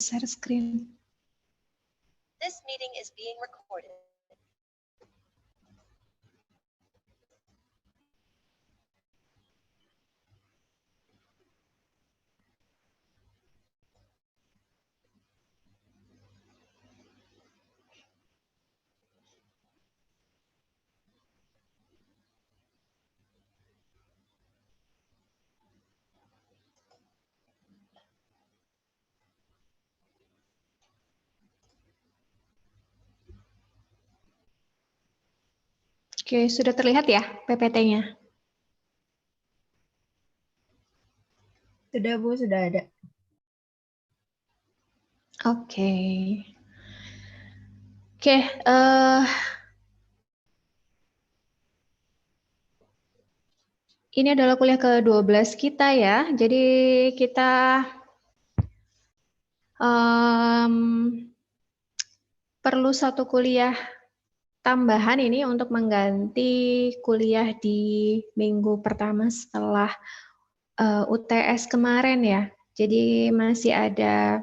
share screen. This meeting is being recorded. Oke, sudah terlihat ya PPT-nya? Sudah Bu, sudah ada. Oke. Oke, ini adalah kuliah ke-12 kita ya. Jadi kita perlu satu kuliah tambahan ini untuk mengganti kuliah di minggu pertama setelah UTS kemarin ya. Jadi masih ada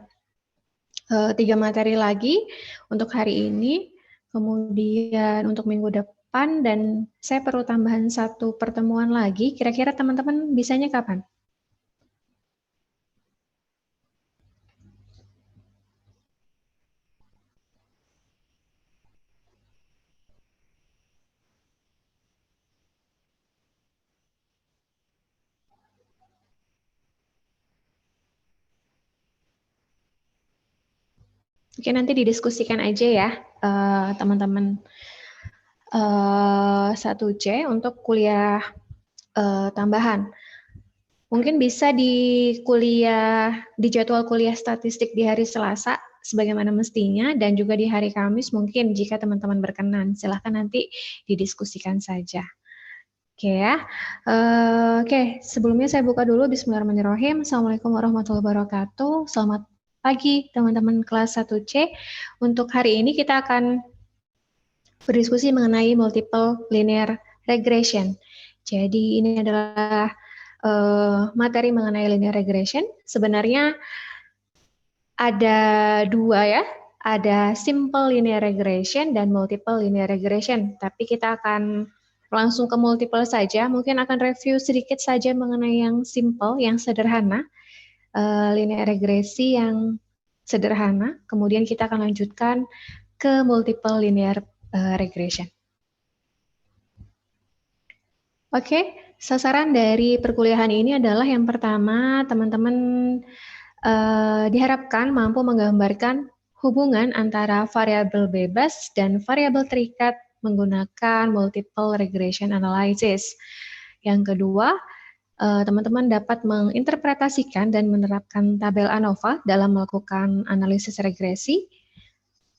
3 materi lagi untuk hari ini, kemudian untuk minggu depan, dan saya perlu tambahan 1 pertemuan lagi. Kira-kira teman-teman bisanya kapan? Oke, nanti didiskusikan aja ya, teman-teman 1C untuk kuliah tambahan. Mungkin bisa di jadwal kuliah statistik di hari Selasa sebagaimana mestinya, dan juga di hari Kamis mungkin jika teman-teman berkenan. Silahkan nanti didiskusikan saja. Oke ya. Oke, sebelumnya saya buka dulu. Bismillahirrahmanirrahim. Assalamualaikum warahmatullahi wabarakatuh. Selamat pagi teman-teman kelas 1C. Untuk hari ini kita akan berdiskusi mengenai multiple linear regression. Jadi ini adalah materi mengenai linear regression. Sebenarnya ada 2 ya, ada simple linear regression dan multiple linear regression. Tapi kita akan langsung ke multiple saja. Mungkin akan review sedikit saja mengenai yang simple, yang sederhana, linear regresi yang sederhana. Kemudian kita akan lanjutkan ke multiple linear regression. Oke, sasaran dari perkuliahan ini adalah yang pertama, teman-teman diharapkan mampu menggambarkan hubungan antara variabel bebas dan variabel terikat menggunakan multiple regression analysis. Yang kedua, teman-teman dapat menginterpretasikan dan menerapkan tabel ANOVA dalam melakukan analisis regresi.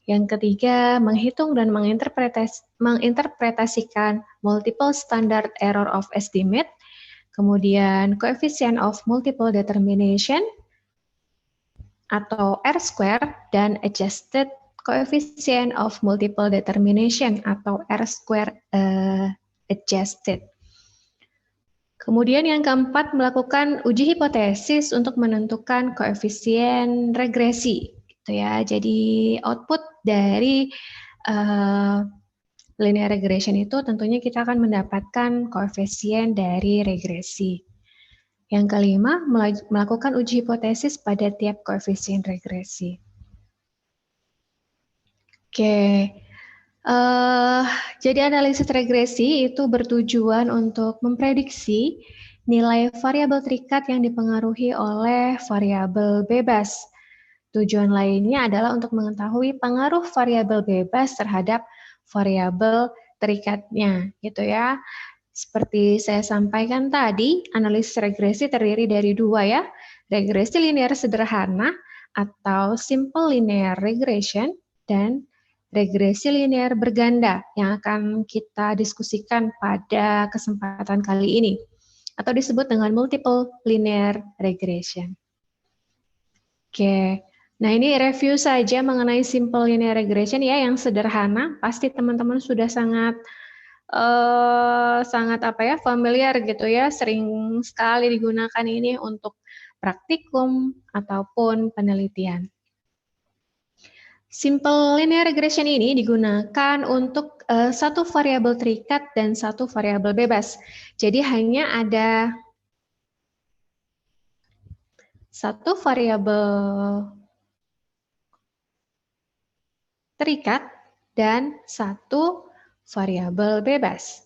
Yang ketiga, menghitung dan menginterpretasikan multiple standard error of estimate, kemudian coefficient of multiple determination atau R-square, dan adjusted coefficient of multiple determination atau R-square adjusted. Kemudian yang keempat, melakukan uji hipotesis untuk menentukan koefisien regresi. Gitu ya. Jadi output dari linear regression itu tentunya kita akan mendapatkan koefisien dari regresi. Yang kelima, melakukan uji hipotesis pada tiap koefisien regresi. Oke, jadi analisis regresi itu bertujuan untuk memprediksi nilai variabel terikat yang dipengaruhi oleh variabel bebas. Tujuan lainnya adalah untuk mengetahui pengaruh variabel bebas terhadap variabel terikatnya, gitu ya. Seperti saya sampaikan tadi, analisis regresi terdiri dari 2 ya, regresi linear sederhana atau simple linear regression dan regresi linear berganda yang akan kita diskusikan pada kesempatan kali ini, atau disebut dengan multiple linear regression. Oke, nah ini review saja mengenai simple linear regression ya, yang sederhana. Pasti teman-teman sudah sangat familiar gitu ya, sering sekali digunakan ini untuk praktikum ataupun penelitian. Simple linear regression ini digunakan untuk satu variabel terikat dan satu variabel bebas. Jadi hanya ada satu variabel terikat dan satu variabel bebas.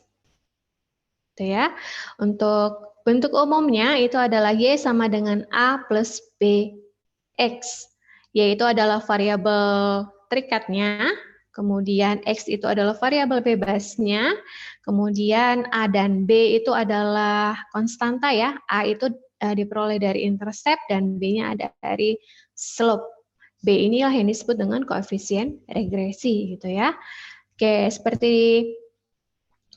Itu ya. Untuk bentuk umumnya itu adalah Y sama dengan A plus BX. Y itu adalah variabel terikatnya, kemudian X itu adalah variabel bebasnya, kemudian A dan B itu adalah konstanta ya. A itu diperoleh dari intercept dan B-nya ada dari slope. B inilah yang disebut dengan koefisien regresi gitu ya. Oke, seperti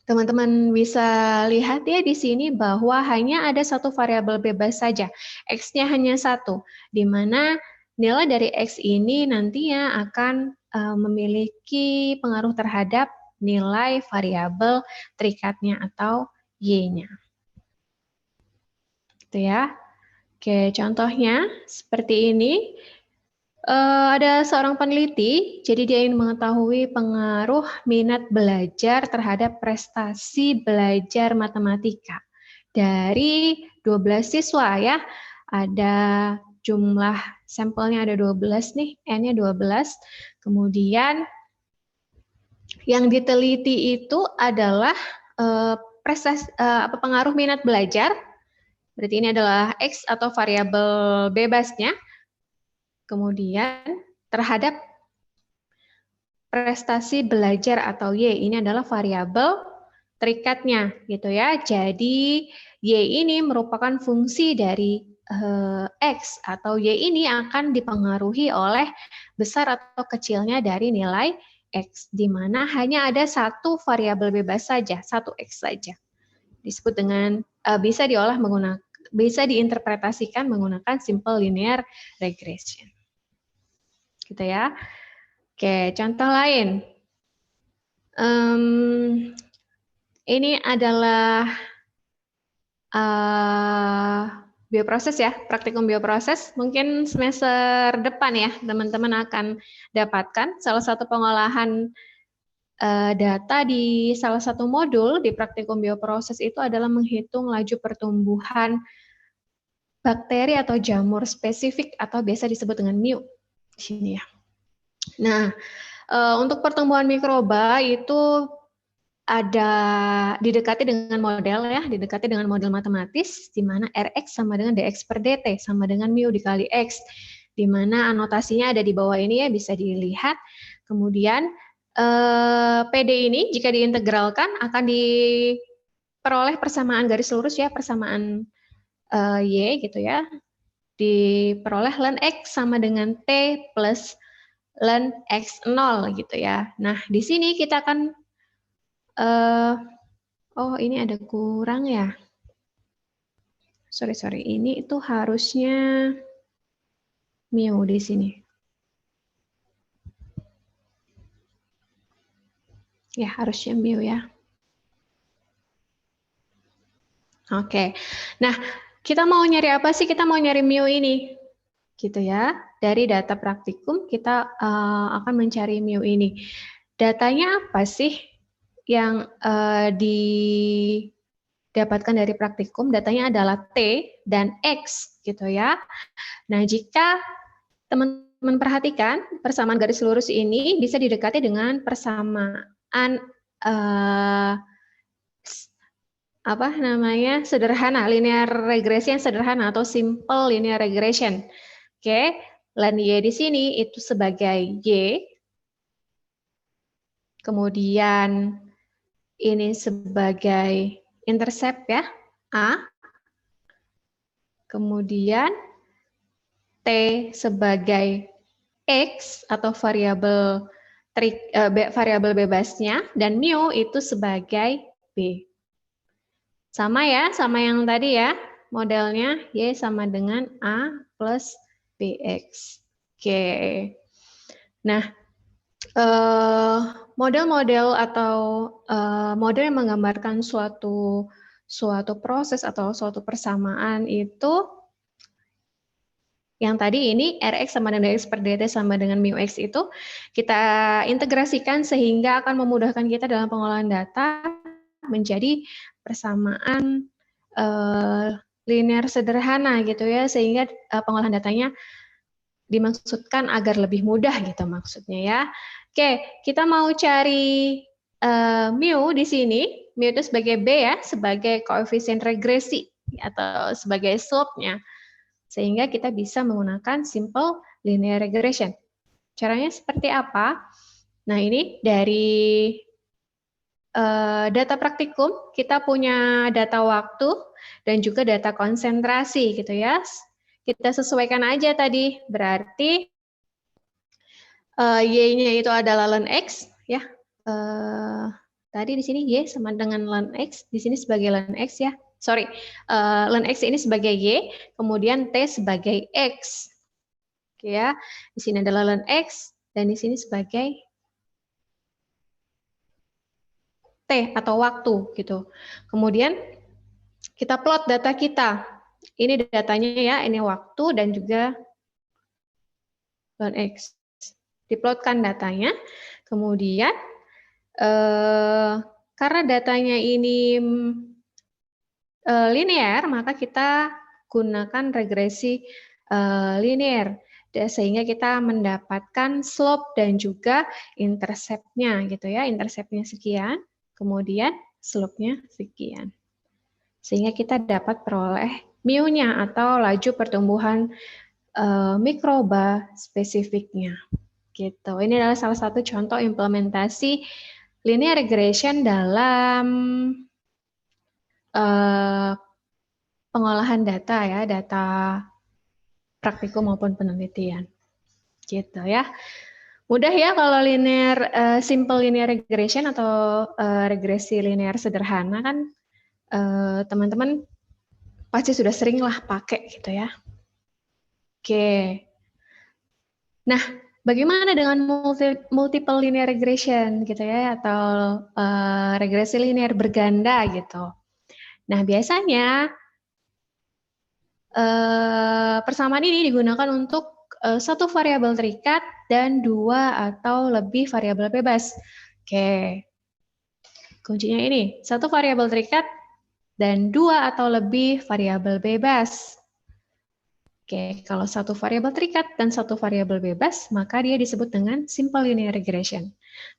teman-teman bisa lihat ya di sini bahwa hanya ada satu variabel bebas saja. X-nya hanya satu, di mana nilai dari X ini nantinya akan memiliki pengaruh terhadap nilai variabel terikatnya atau Y-nya. Gitu ya. Oke, contohnya seperti ini. Ada seorang peneliti, jadi dia ingin mengetahui pengaruh minat belajar terhadap prestasi belajar matematika. Dari 12 siswa ya, ada jumlah sampelnya ada 12 nih, N-nya 12. Kemudian yang diteliti itu adalah pengaruh minat belajar, berarti ini adalah X atau variabel bebasnya, kemudian terhadap prestasi belajar atau Y, ini adalah variabel terikatnya gitu ya. Jadi Y ini merupakan fungsi dari X atau Y ini akan dipengaruhi oleh besar atau kecilnya dari nilai X, di mana hanya ada satu variabel bebas saja, satu X saja. Disebut dengan bisa diolah menggunakan, bisa diinterpretasikan menggunakan simple linear regression. Gitu ya. Oke, contoh lain. Ini adalah bioproses ya, praktikum bioproses. Mungkin semester depan ya, teman-teman akan dapatkan salah satu pengolahan data di salah satu modul di praktikum bioproses itu adalah menghitung laju pertumbuhan bakteri atau jamur spesifik atau biasa disebut dengan MIU di sini ya. Nah, untuk pertumbuhan mikroba itu ada didekati dengan model ya, didekati dengan model matematis di mana Rx sama dengan dx per dt sama dengan mu dikali x, di mana anotasinya ada di bawah ini ya, bisa dilihat. Kemudian PD ini jika diintegralkan akan diperoleh persamaan garis lurus ya, persamaan Y gitu ya, diperoleh ln X sama dengan T plus ln X0 gitu ya. Nah, di sini kita akan oh ini ada kurang ya. Sorry, ini itu harusnya mu di sini. Ya, harusnya mu ya. Oke. Nah, kita mau nyari apa sih? Kita mau nyari mu ini. Gitu ya. Dari data praktikum kita akan mencari mu ini. Datanya apa sih yang didapatkan dari praktikum? Datanya adalah T dan X gitu ya. Nah, jika teman-teman perhatikan persamaan garis lurus ini bisa didekati dengan persamaan sederhana, linear regresi yang sederhana atau simple linear regression. Oke, ln Y di sini itu sebagai Y. Kemudian ini sebagai intercept ya, A. Kemudian T sebagai X atau variabel bebasnya, dan mu itu sebagai B. Sama ya, sama yang tadi ya, modelnya Y sama dengan A plus BX. Oke. Nah, model-model atau model yang menggambarkan suatu proses atau suatu persamaan itu Yang tadi ini Rx sama dengan dx per dt sama dengan mu x itu kita integrasikan sehingga akan memudahkan kita dalam pengolahan data menjadi persamaan linear sederhana gitu ya, sehingga pengolahan datanya dimaksudkan agar lebih mudah gitu maksudnya ya. Oke, kita mau cari mu di sini. Mu itu sebagai B ya, sebagai koefisien regresi atau sebagai slope-nya. Sehingga kita bisa menggunakan simple linear regression. Caranya seperti apa? Nah, ini dari data praktikum, kita punya data waktu dan juga data konsentrasi gitu ya. Kita sesuaikan aja tadi, berarti Y-nya itu adalah ln X ya. Tadi di sini Y sama dengan ln X, di sini sebagai ln X ya. Sorry, ln X ini sebagai Y, kemudian T sebagai X. Oke ya, di sini adalah ln X, dan di sini sebagai T atau waktu gitu. Kemudian kita plot data kita. Ini datanya ya, ini waktu dan juga ln X. Diplotkan datanya, kemudian karena datanya ini linear, maka kita gunakan regresi linear, sehingga kita mendapatkan slope dan juga intercept-nya gitu ya, intercept-nya sekian, kemudian slope-nya sekian. Sehingga kita dapat peroleh mu-nya atau laju pertumbuhan mikroba spesifiknya. Gitu. Ini adalah salah satu contoh implementasi linear regression dalam pengolahan data ya, data praktikum maupun penelitian. Gitu ya. Mudah ya kalau linear simple linear regression atau regresi linear sederhana kan teman-teman pasti sudah sering lah pakai gitu ya. Oke. Nah, bagaimana dengan multiple linear regression gitu ya, atau regresi linear berganda gitu. Nah, biasanya persamaan ini digunakan untuk satu variabel terikat dan dua atau lebih variabel bebas. Oke, kuncinya ini, satu variabel terikat dan dua atau lebih variabel bebas. Oke, kalau satu variabel terikat dan satu variabel bebas, maka dia disebut dengan simple linear regression.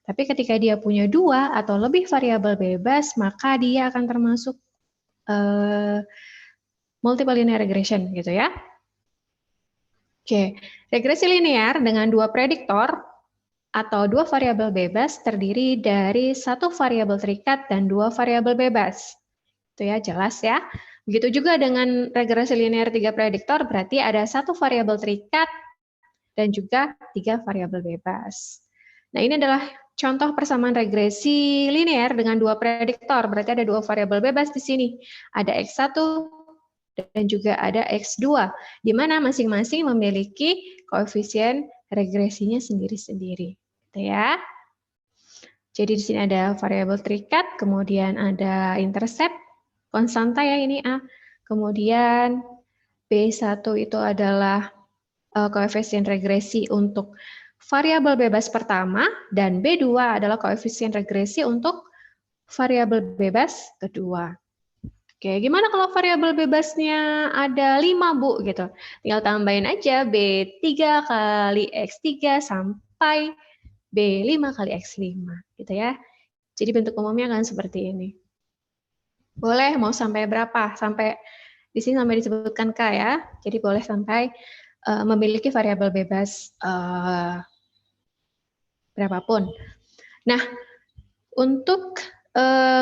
Tapi ketika dia punya dua atau lebih variabel bebas, maka dia akan termasuk multiple linear regression gitu ya. Oke, regresi linear dengan dua prediktor atau dua variabel bebas terdiri dari satu variabel terikat dan dua variabel bebas. Itu ya, jelas ya. Begitu juga dengan regresi linear tiga prediktor, berarti ada satu variabel terikat dan juga tiga variabel bebas. Nah, ini adalah contoh persamaan regresi linear dengan dua prediktor, berarti ada dua variabel bebas di sini. Ada X1 dan juga ada X2, di mana masing-masing memiliki koefisien regresinya sendiri-sendiri. Gitu ya. Jadi di sini ada variabel terikat, kemudian ada intercept, konstanta ya ini A. Kemudian B1 itu adalah koefisien regresi untuk variabel bebas pertama, dan B2 adalah koefisien regresi untuk variabel bebas kedua. Oke, gimana kalau variabel bebasnya ada 5, Bu? Gitu. Tinggal tambahin aja B3 kali X3 sampai B5 kali X5. Gitu ya. Jadi bentuk umumnya akan seperti ini. Boleh mau sampai berapa? Sampai di sini sampai disebutkan K ya. Jadi boleh sampai memiliki variabel bebas berapapun. Nah, untuk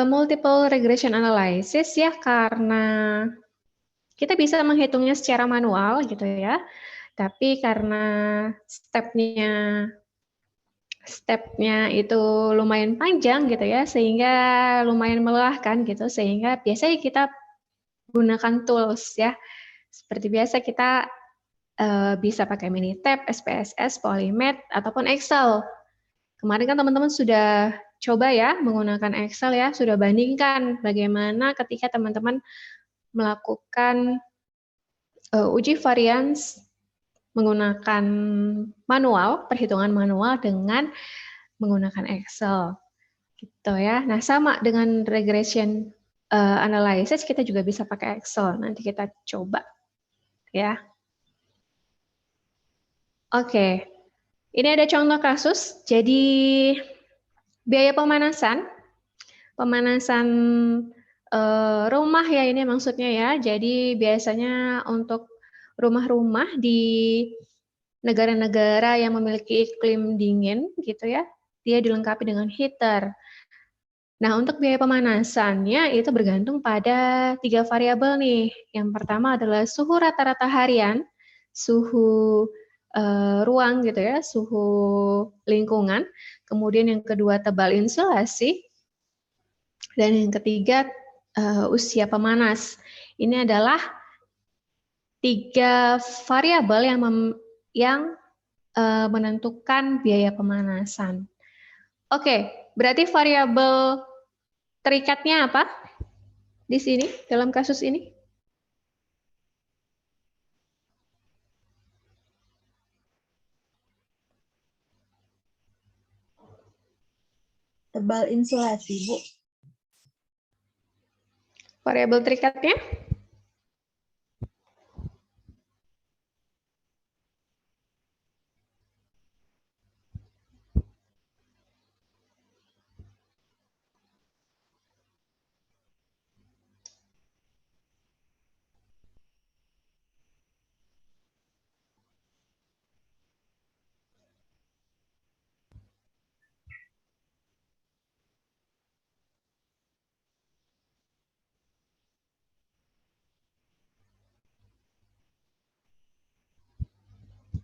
multiple regression analysis ya, karena kita bisa menghitungnya secara manual gitu ya, tapi karena stepnya itu lumayan panjang gitu ya, sehingga lumayan melelahkan gitu, sehingga biasanya kita gunakan tools ya. Seperti biasa kita bisa pakai Minitab, SPSS, Polymath, ataupun Excel. Kemarin kan teman-teman sudah coba ya menggunakan Excel ya, sudah bandingkan bagaimana ketika teman-teman melakukan uji varians menggunakan manual, perhitungan manual dengan menggunakan Excel. Gitu ya. Nah, sama dengan regression analysis kita juga bisa pakai Excel. Nanti kita coba ya. Oke. Ini ada contoh kasus. Jadi biaya pemanasan rumah ya ini maksudnya ya. Jadi biasanya untuk rumah-rumah di negara-negara yang memiliki iklim dingin gitu ya, dia dilengkapi dengan heater. Nah, untuk biaya pemanasannya itu bergantung pada 3 variabel nih. Yang pertama adalah suhu rata-rata harian, suhu ruang gitu ya, suhu lingkungan. Kemudian yang kedua tebal insulasi, dan yang ketiga usia pemanas. Ini adalah 3 variabel yang menentukan biaya pemanasan. Oke, berarti variabel terikatnya apa di sini dalam kasus ini? Tebal insulasi, Bu. Variabel terikatnya?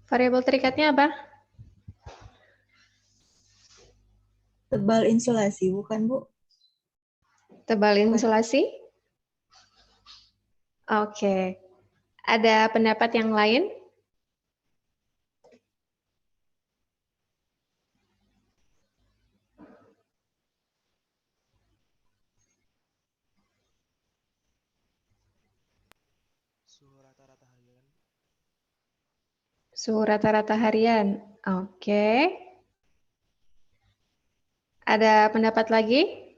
Variabel terikatnya apa? Tebal insulasi, bukan, Bu? Tebal insulasi? Oke. Ada pendapat yang lain? Suhu rata-rata harian. Suhu rata-rata harian. Oke. Ada pendapat lagi?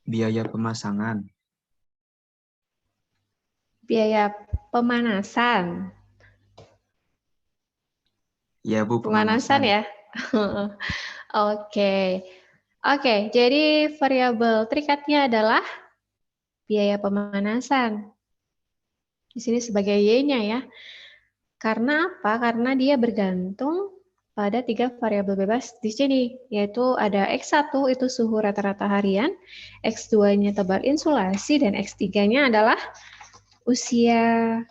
Biaya pemasangan. Biaya pemanasan. Ya, Bu, Pemanasan ya? Oke. Oke, jadi variabel terikatnya adalah biaya pemanasan. Di sini sebagai Y-nya ya. Karena apa? Karena dia bergantung pada 3 variabel bebas di sini, yaitu ada X1 itu suhu rata-rata harian, X2-nya tebal insulasi, dan X3-nya adalah usia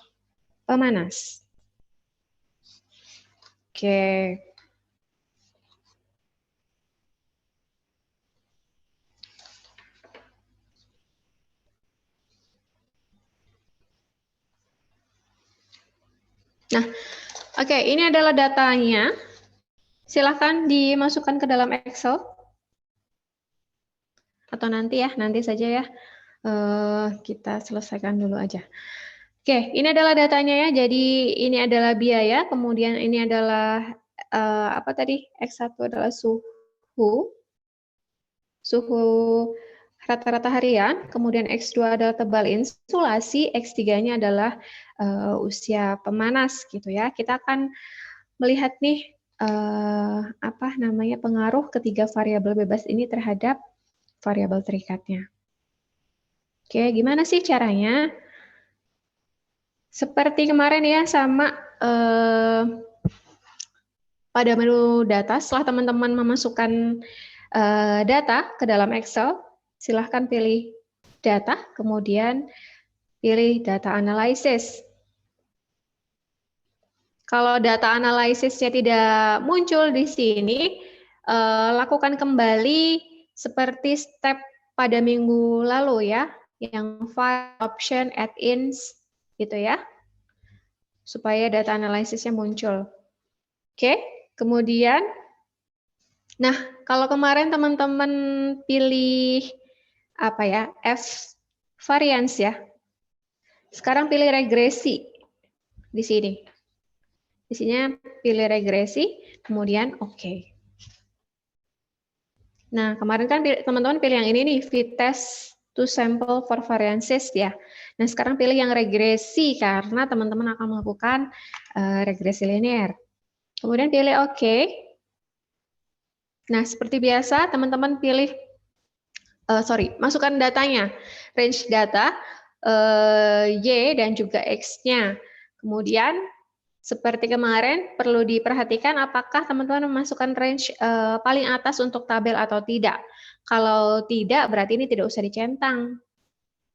pemanas. Oke. Nah, oke, ini adalah datanya. Silahkan dimasukkan ke dalam Excel. Atau nanti ya, nanti saja ya. Kita selesaikan dulu aja. Oke, ini adalah datanya ya. Jadi ini adalah biaya, kemudian ini adalah apa tadi? X1 adalah suhu rata-rata harian, kemudian X2 adalah tebal insulasi, X3-nya adalah usia pemanas gitu ya. Kita akan melihat nih apa namanya pengaruh ketiga variabel bebas ini terhadap variabel terikatnya. Oke, gimana sih caranya? Seperti kemarin ya, sama pada menu data, setelah teman-teman memasukkan data ke dalam Excel, silahkan pilih data, kemudian pilih data analysis. Kalau data analisisnya tidak muncul di sini, lakukan kembali seperti step pada minggu lalu ya, yang file option add-ins gitu ya. supaya data analisisnya muncul. Oke, kemudian, nah kalau kemarin teman-teman pilih apa ya, F variance ya, sekarang pilih regresi di sini. Di sini pilih regresi, kemudian oke. Nah, kemarin kan teman-teman pilih yang ini nih, fit-test to sample for variances ya. Nah, sekarang pilih yang regresi karena teman-teman akan melakukan regresi linear. Kemudian pilih oke. Nah, seperti biasa teman-teman pilih, masukkan datanya, range data, Y dan juga X-nya. Kemudian seperti kemarin, perlu diperhatikan apakah teman-teman memasukkan range paling atas untuk tabel atau tidak. Kalau tidak, berarti ini tidak usah dicentang.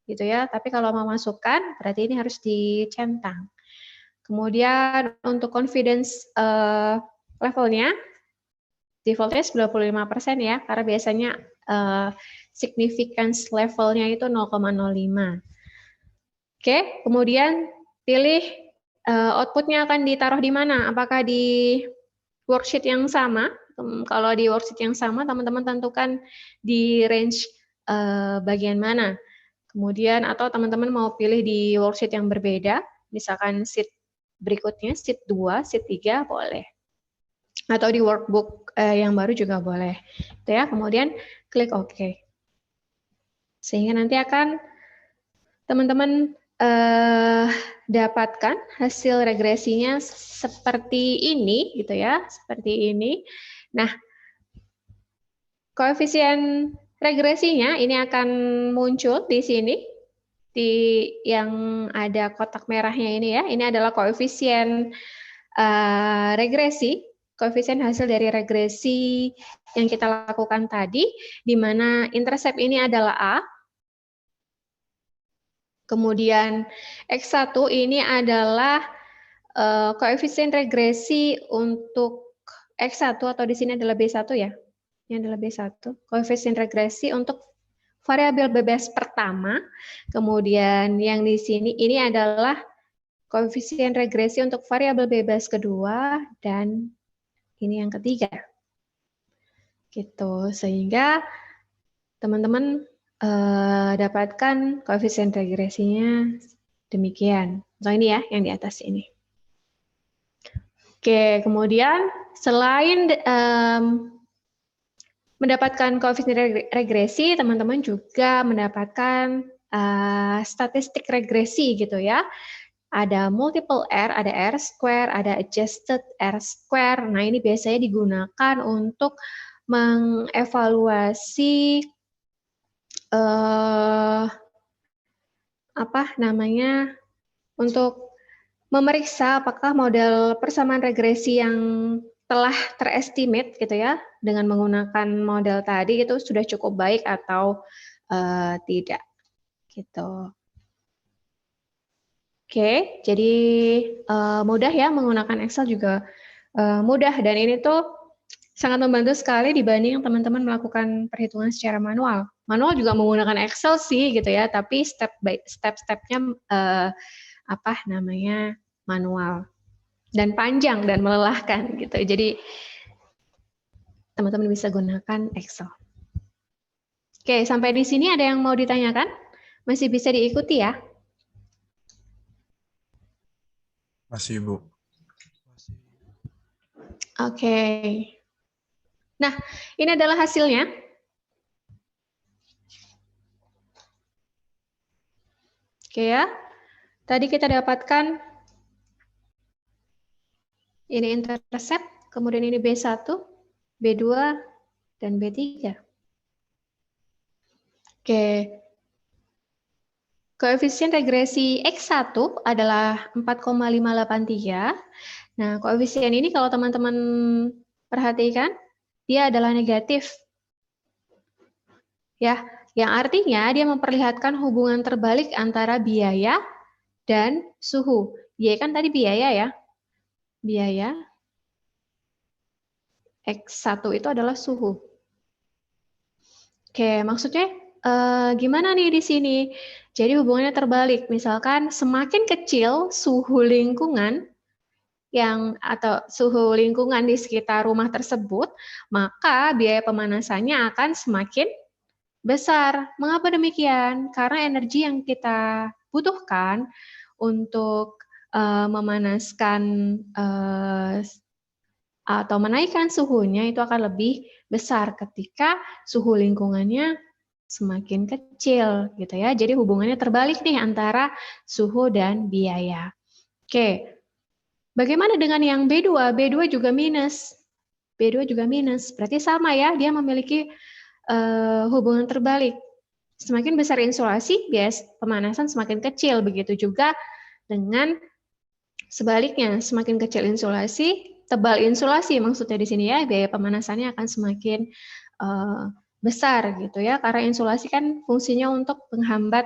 Gitu ya. Tapi kalau memasukkan, berarti ini harus dicentang. Kemudian untuk confidence levelnya, defaultnya 95% ya, karena biasanya significance levelnya itu 0,05. Oke, kemudian pilih outputnya akan ditaruh di mana? Apakah di worksheet yang sama? Kalau di worksheet yang sama, teman-teman tentukan di range bagian mana. Kemudian, atau teman-teman mau pilih di worksheet yang berbeda, misalkan sheet berikutnya, sheet 2, sheet 3, boleh. Atau di workbook yang baru juga boleh. Itu ya, kemudian klik OK. Sehingga nanti akan teman-teman dapatkan hasil regresinya seperti ini, gitu ya, seperti ini. Nah, koefisien regresinya ini akan muncul di sini, di yang ada kotak merahnya ini ya. Ini adalah koefisien regresi, koefisien hasil dari regresi yang kita lakukan tadi, di mana intercept ini adalah A. Kemudian X1 ini adalah koefisien regresi untuk X1 atau di sini adalah B1 ya. Ini adalah B1. Koefisien regresi untuk variabel bebas pertama. Kemudian yang di sini ini adalah koefisien regresi untuk variabel bebas kedua dan ini yang ketiga. Gitu. Sehingga teman-teman dapatkan koefisien regresinya demikian. So ini ya, yang di atas ini. Oke, kemudian selain mendapatkan koefisien regresi, teman-teman juga mendapatkan statistik regresi gitu ya. Ada multiple R, ada R square, ada adjusted R square. Nah, ini biasanya digunakan untuk mengevaluasi untuk memeriksa apakah model persamaan regresi yang telah terestimate gitu ya dengan menggunakan model tadi itu sudah cukup baik atau tidak gitu. Oke, jadi mudah ya menggunakan Excel juga mudah dan ini tuh sangat membantu sekali dibanding teman-teman melakukan perhitungan secara manual. Manual juga menggunakan Excel sih gitu ya, tapi step-stepnya manual dan panjang dan melelahkan gitu. Jadi teman-teman bisa gunakan Excel. Oke, sampai di sini ada yang mau ditanyakan? Masih bisa diikuti ya? Masih, Bu. Masih. Oke. Nah, ini adalah hasilnya. Oke ya. Tadi kita dapatkan ini intercept, kemudian ini B1, B2, dan B3. Oke. Koefisien regresi X1 adalah 4,583. Nah, koefisien ini kalau teman-teman perhatikan, dia adalah negatif. Ya, yang artinya dia memperlihatkan hubungan terbalik antara biaya dan suhu. Y kan tadi biaya ya. Biaya. X1 itu adalah suhu. Oke, maksudnya gimana nih di sini? Jadi hubungannya terbalik. Misalkan semakin kecil suhu lingkungan atau suhu lingkungan di sekitar rumah tersebut, maka biaya pemanasannya akan semakin besar. Mengapa demikian? Karena energi yang kita butuhkan untuk memanaskan atau menaikkan suhunya itu akan lebih besar ketika suhu lingkungannya semakin kecil gitu ya. Jadi hubungannya terbalik nih antara suhu dan biaya. Oke. Bagaimana dengan yang B2? B2 juga minus. B2 juga minus. Berarti sama ya, dia memiliki hubungan terbalik. Semakin besar insulasi, bias pemanasan semakin kecil. Begitu juga dengan sebaliknya, semakin kecil insulasi, tebal insulasi maksudnya di sini ya, biaya pemanasannya akan semakin besar gitu ya, karena insulasi kan fungsinya untuk menghambat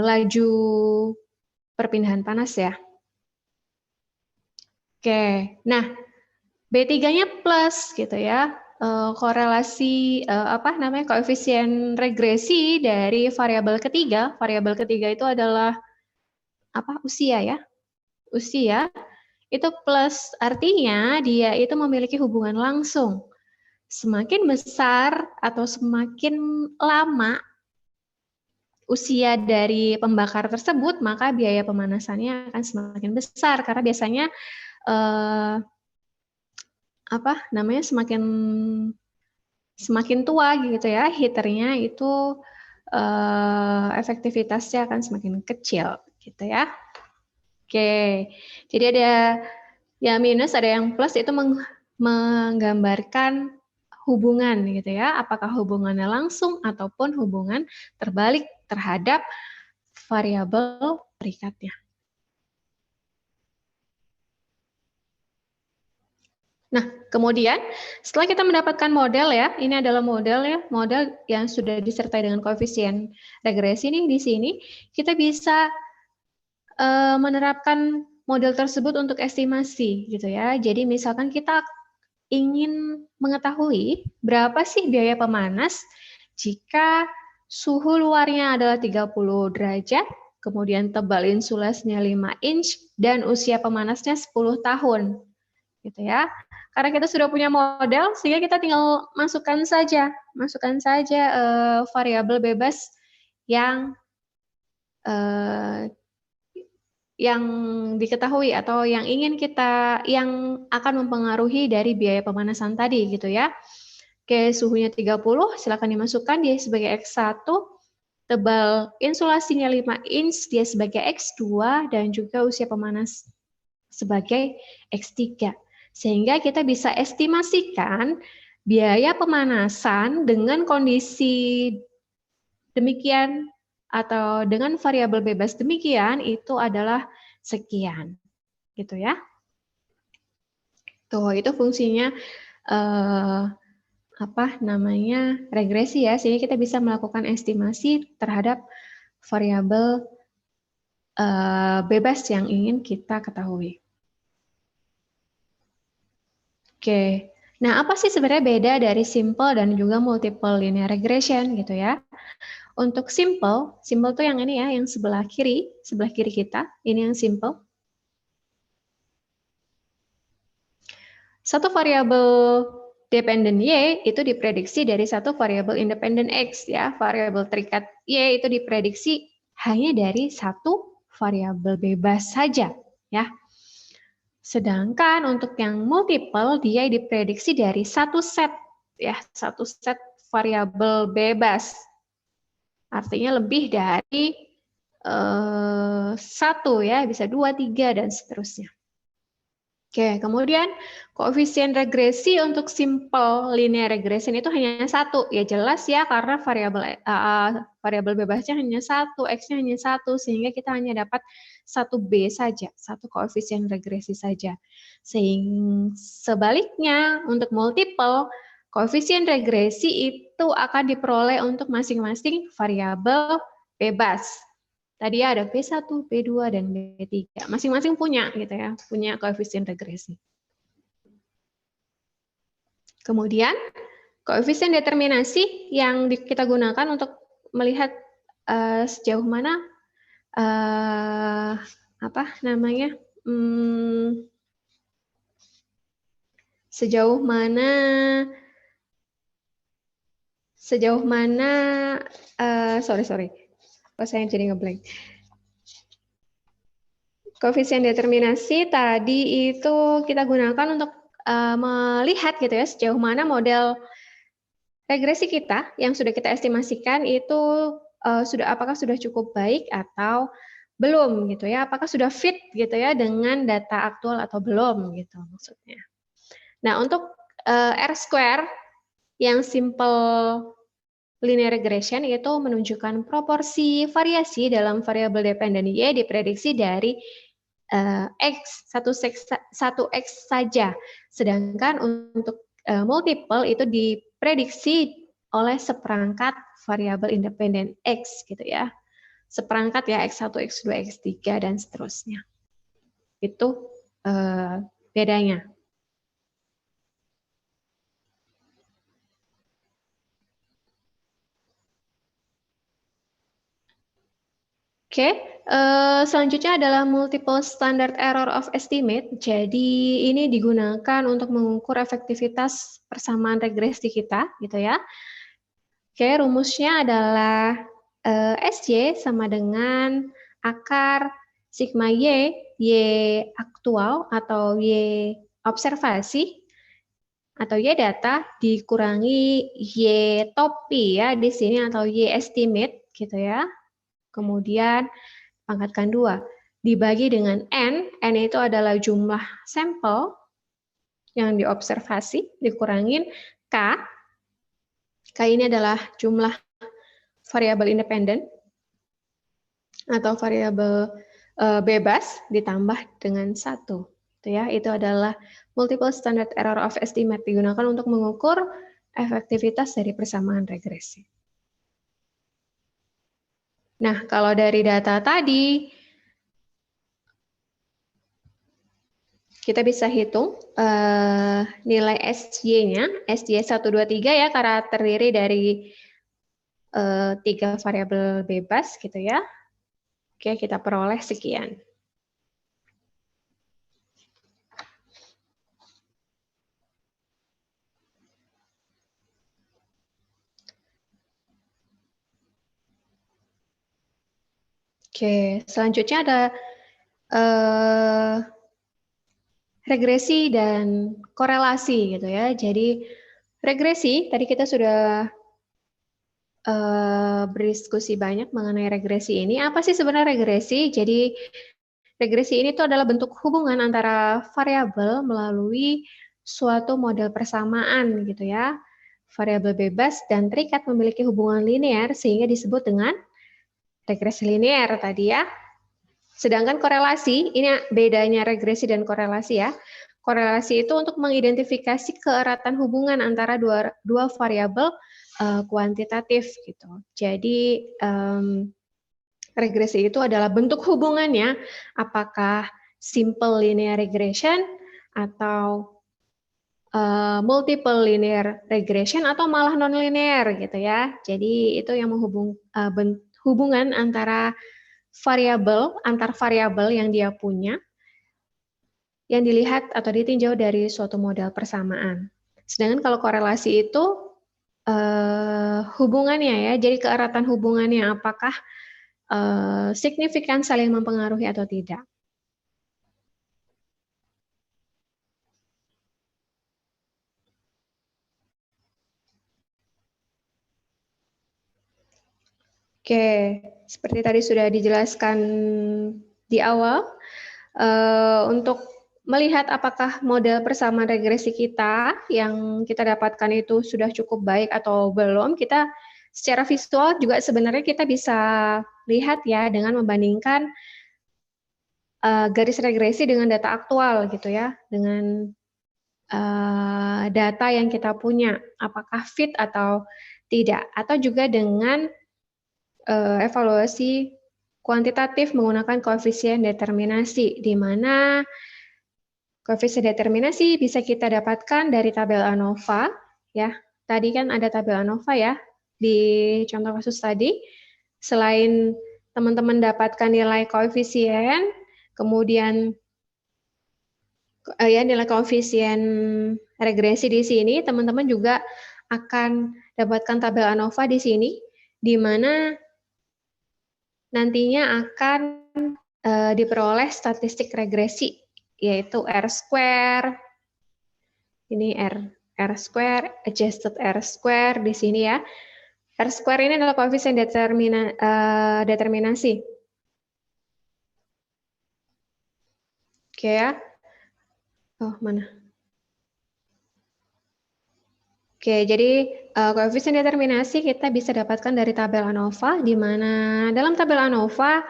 laju perpindahan panas ya. Oke, nah B3-nya plus gitu ya, korelasi koefisien regresi dari variabel ketiga. Variabel ketiga itu adalah usia ya, usia itu plus, artinya dia itu memiliki hubungan langsung. Semakin besar atau semakin lama usia dari pembakar tersebut, maka biaya pemanasannya akan semakin besar karena biasanya semakin tua gitu ya, heaternya itu efektivitasnya akan semakin kecil gitu ya. Oke, jadi ada yang minus, ada yang plus, itu menggambarkan hubungan gitu ya, apakah hubungannya langsung ataupun hubungan terbalik terhadap variabel perikatnya. Nah, kemudian setelah kita mendapatkan model ya, ini adalah model ya, model yang sudah disertai dengan koefisien regresi nih di sini, kita bisa menerapkan model tersebut untuk estimasi gitu ya. Jadi misalkan kita ingin mengetahui berapa sih biaya pemanas jika suhu luarnya adalah 30 derajat, kemudian tebal insulasinya 5 inch, dan usia pemanasnya 10 tahun. Gitu ya. Karena kita sudah punya model, sehingga kita tinggal masukkan saja variabel bebas yang diketahui atau yang akan mempengaruhi dari biaya pemanasan tadi gitu ya. Oke, suhunya 30, silakan dimasukkan dia sebagai X1, tebal insulasinya 5 inch dia sebagai X2, dan juga usia pemanas sebagai X3. Sehingga kita bisa estimasikan biaya pemanasan dengan kondisi demikian atau dengan variabel bebas demikian itu adalah sekian, gitu ya. Tuh, itu fungsinya regresi ya, sehingga kita bisa melakukan estimasi terhadap variabel bebas yang ingin kita ketahui. Oke, nah apa sih sebenarnya beda dari simple dan juga multiple linear regression gitu ya? Untuk simple tuh yang ini ya, yang sebelah kiri kita, ini yang simple. Satu variabel dependent Y itu diprediksi dari satu variabel independent X ya, variabel terikat Y itu diprediksi hanya dari satu variabel bebas saja ya. Sedangkan untuk yang multiple dia diprediksi dari satu set variabel bebas. Artinya lebih dari satu ya, bisa 2, 3 dan seterusnya. Oke, kemudian koefisien regresi untuk simple linear regression itu hanya satu, ya jelas ya karena variabel bebasnya hanya satu, X-nya hanya satu, sehingga kita hanya dapat satu B saja, satu koefisien regresi saja. Sebaliknya untuk multiple, koefisien regresi itu akan diperoleh untuk masing-masing variabel bebas. Tadi ada B1, B2, dan B3. Masing-masing punya gitu ya, punya koefisien regresi. Kemudian, koefisien determinasi yang kita gunakan untuk melihat sejauh mana apa namanya sejauh mana sorry kok saya jadi ngeblank. Koefisien determinasi tadi itu kita gunakan untuk melihat gitu ya sejauh mana model regresi kita yang sudah kita estimasikan itu apakah sudah cukup baik atau belum gitu ya, apakah sudah fit gitu ya dengan data aktual atau belum gitu maksudnya. Nah, untuk R-square yang simple linear regression itu menunjukkan proporsi variasi dalam variabel dependen Y diprediksi dari satu X saja. Sedangkan untuk multiple itu diprediksi oleh seperangkat variabel independen X gitu ya. Seperangkat ya X1, X2, X3 dan seterusnya. Itu bedanya. Oke, selanjutnya adalah multiple standard error of estimate. Jadi ini digunakan untuk mengukur efektivitas persamaan regresi kita, gitu ya. Oke, rumusnya adalah SY sama dengan akar sigma Y aktual atau Y observasi atau Y data dikurangi Y topi ya di sini atau Y estimate gitu ya. Kemudian pangkatkan 2. Dibagi dengan N itu adalah jumlah sampel yang diobservasi, dikurangin K. K ini adalah jumlah variabel independen atau variabel bebas ditambah dengan 1. Itu ya, itu adalah multiple standard error of estimate digunakan untuk mengukur efektivitas dari persamaan regresi. Nah, kalau dari data tadi, kita bisa hitung nilai SY-nya, SY 1, 2, 3 ya, karena terdiri dari 3 variabel bebas gitu ya. Oke, kita peroleh sekian. Oke, selanjutnya ada regresi dan korelasi gitu ya. Jadi regresi tadi kita sudah berdiskusi banyak mengenai regresi ini. Apa sih sebenarnya regresi? Jadi regresi ini tuh adalah bentuk hubungan antara variabel melalui suatu model persamaan gitu ya. Variabel bebas dan terikat memiliki hubungan linear sehingga disebut dengan regresi linear tadi ya. Sedangkan korelasi, ini bedanya regresi dan korelasi ya. Korelasi itu untuk mengidentifikasi keeratan hubungan antara dua variabel kuantitatif gitu. Jadi regresi itu adalah bentuk hubungannya, apakah simple linear regression atau multiple linear regression atau malah non-linear gitu ya. Jadi itu yang hubungan antara antar variabel yang dia punya yang dilihat atau ditinjau dari suatu model persamaan. Sedangkan kalau korelasi itu hubungannya ya, jadi keeratan hubungannya apakah signifikan saling mempengaruhi atau tidak. Oke, seperti tadi sudah dijelaskan di awal, untuk melihat apakah model persamaan regresi kita yang kita dapatkan itu sudah cukup baik atau belum, kita secara visual juga sebenarnya kita bisa lihat ya dengan membandingkan garis regresi dengan data aktual gitu ya, dengan data yang kita punya, apakah fit atau tidak, atau juga dengan evaluasi kuantitatif menggunakan koefisien determinasi, di mana koefisien determinasi bisa kita dapatkan dari tabel ANOVA, ya. Tadi kan ada tabel ANOVA ya di contoh kasus tadi. selain teman-teman dapatkan nilai koefisien, kemudian nilai koefisien regresi di sini, teman-teman juga akan dapatkan tabel ANOVA di sini, di mana nantinya akan diperoleh statistik regresi, yaitu R-square, ini R-square, adjusted R-square di sini ya. R-square ini adalah koefisien determinasi. Oke ya. Oh, mana? Oke, jadi koefisien determinasi kita bisa dapatkan dari tabel ANOVA, di mana dalam tabel ANOVA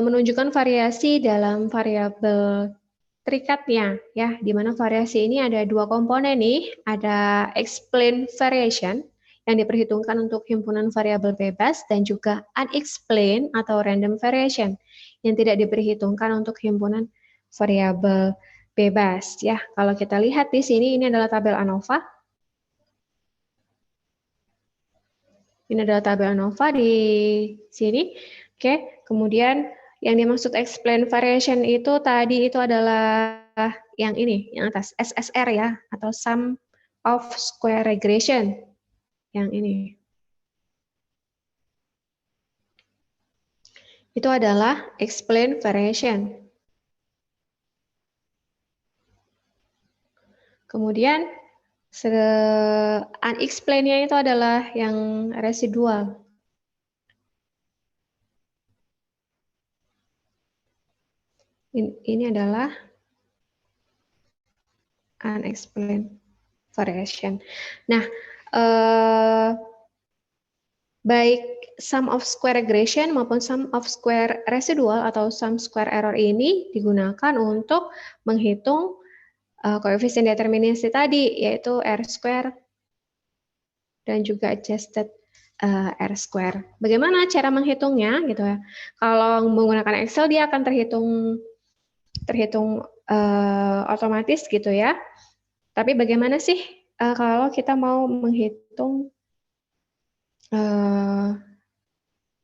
menunjukkan variasi dalam variabel terikatnya, ya, di mana variasi ini ada dua komponen nih, ada explained variation yang diperhitungkan untuk himpunan variabel bebas dan juga unexplained atau random variation yang tidak diperhitungkan untuk himpunan variabel bebas, ya. Kalau kita lihat di sini, ini adalah tabel ANOVA. Ini adalah tabel ANOVA di sini. Oke, kemudian yang dimaksud explained variation itu tadi itu adalah yang ini, yang atas, SSR ya, atau sum of square regression. Yang ini. Itu adalah explained variation. Kemudian unexplained-nya itu adalah yang residual. Ini adalah unexplained variation. Nah, baik sum of square regression maupun sum of square residual atau sum square error ini digunakan untuk menghitung koefisien determinasi tadi, yaitu R-square dan juga adjusted R-square. Bagaimana cara menghitungnya gitu ya? Kalau menggunakan Excel dia akan terhitung otomatis gitu ya. Tapi bagaimana sih kalau kita mau menghitung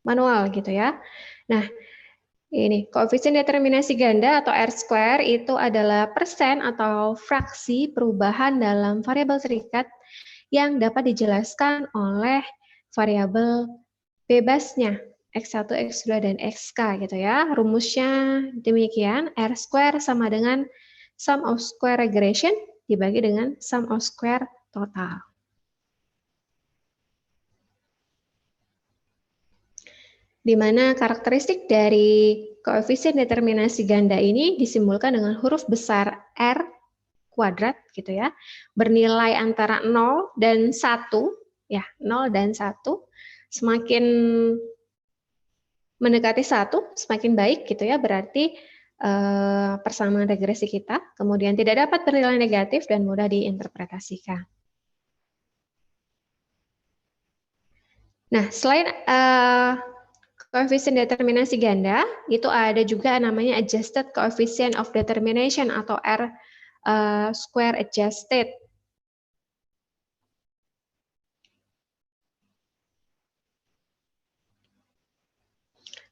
manual gitu ya? Nah, ini koefisien determinasi ganda atau R-square itu adalah persen atau fraksi perubahan dalam variabel terikat yang dapat dijelaskan oleh variabel bebasnya X1, X2, dan XK gitu ya. Rumusnya demikian, R-square sama dengan sum of square regression dibagi dengan sum of square total. Di mana karakteristik dari koefisien determinasi ganda ini disimbolkan dengan huruf besar R kuadrat gitu ya, bernilai antara 0 dan 1, ya, 0 dan 1, semakin mendekati 1, semakin baik gitu ya, berarti persamaan regresi kita, kemudian tidak dapat bernilai negatif dan mudah diinterpretasikan. Nah, selain koefisien determinasi ganda, itu ada juga namanya adjusted coefficient of determination atau R square adjusted.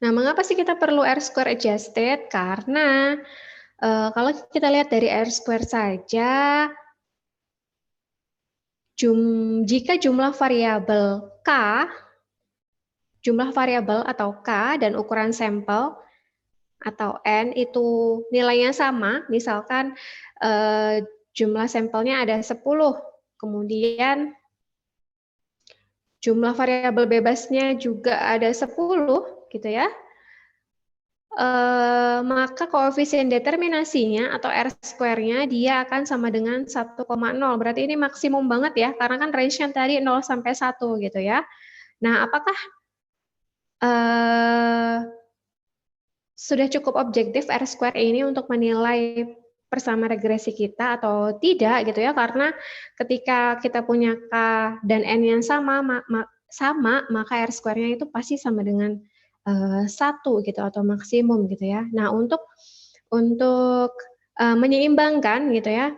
Nah, mengapa sih kita perlu R square adjusted? Karena kalau kita lihat dari R square saja, jika jumlah variabel K, jumlah variabel atau K dan ukuran sampel atau N itu nilainya sama, misalkan jumlah sampelnya ada 10, kemudian jumlah variabel bebasnya juga ada 10, gitu ya, maka koefisien determinasinya atau R-square-nya dia akan sama dengan 1,0. Berarti ini maksimum banget ya, karena kan range-nya tadi 0 sampai 1 gitu ya. Nah, apakah sudah cukup objektif R-square ini untuk menilai persamaan regresi kita atau tidak gitu ya, karena ketika kita punya K dan N yang sama, maka R-square-nya itu pasti sama dengan 1 gitu atau maksimum gitu ya. Nah, untuk menyeimbangkan gitu ya,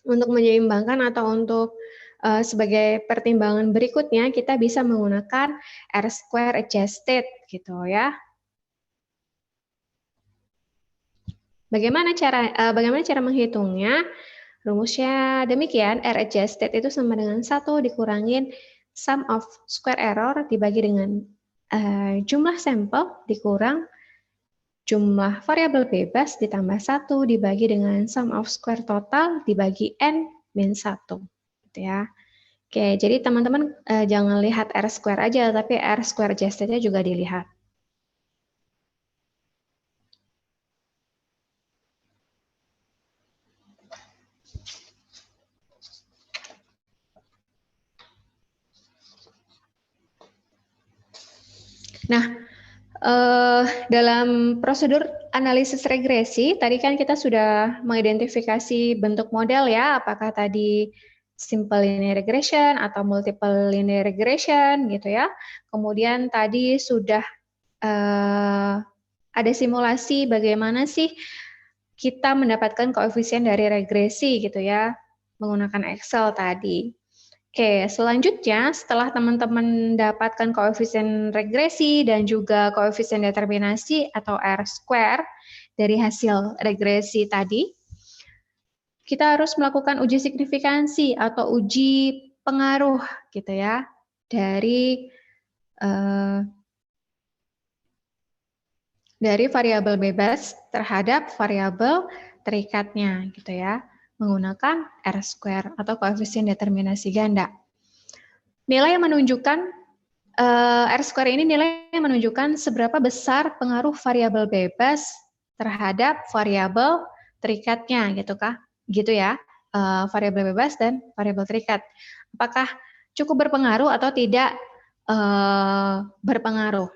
untuk menyeimbangkan atau untuk sebagai pertimbangan berikutnya kita bisa menggunakan R² adjusted gitu ya. Bagaimana cara menghitungnya? Rumusnya demikian, R adjusted itu sama dengan 1 dikurangin sum of square error dibagi dengan jumlah sampel dikurang jumlah variabel bebas ditambah 1 dibagi dengan sum of square total dibagi n min 1. Gitu ya. Oke, jadi teman-teman jangan lihat R² aja, tapi R² adjusted-nya juga dilihat. Nah, dalam prosedur analisis regresi, tadi kan kita sudah mengidentifikasi bentuk model ya, apakah tadi simple linear regression atau multiple linear regression gitu ya. Kemudian tadi sudah ada simulasi bagaimana sih kita mendapatkan koefisien dari regresi gitu ya, menggunakan Excel tadi. Oke, selanjutnya setelah teman-teman mendapatkan koefisien regresi dan juga koefisien determinasi atau R² dari hasil regresi tadi, kita harus melakukan uji signifikansi atau uji pengaruh gitu ya dari variabel bebas terhadap variabel terikatnya gitu ya, menggunakan R² atau koefisien determinasi ganda. Nilai yang menunjukkan R² ini nilai yang menunjukkan seberapa besar pengaruh variabel bebas terhadap variabel terikatnya gitu ya, variabel bebas dan variabel terikat. Apakah cukup berpengaruh atau tidak berpengaruh?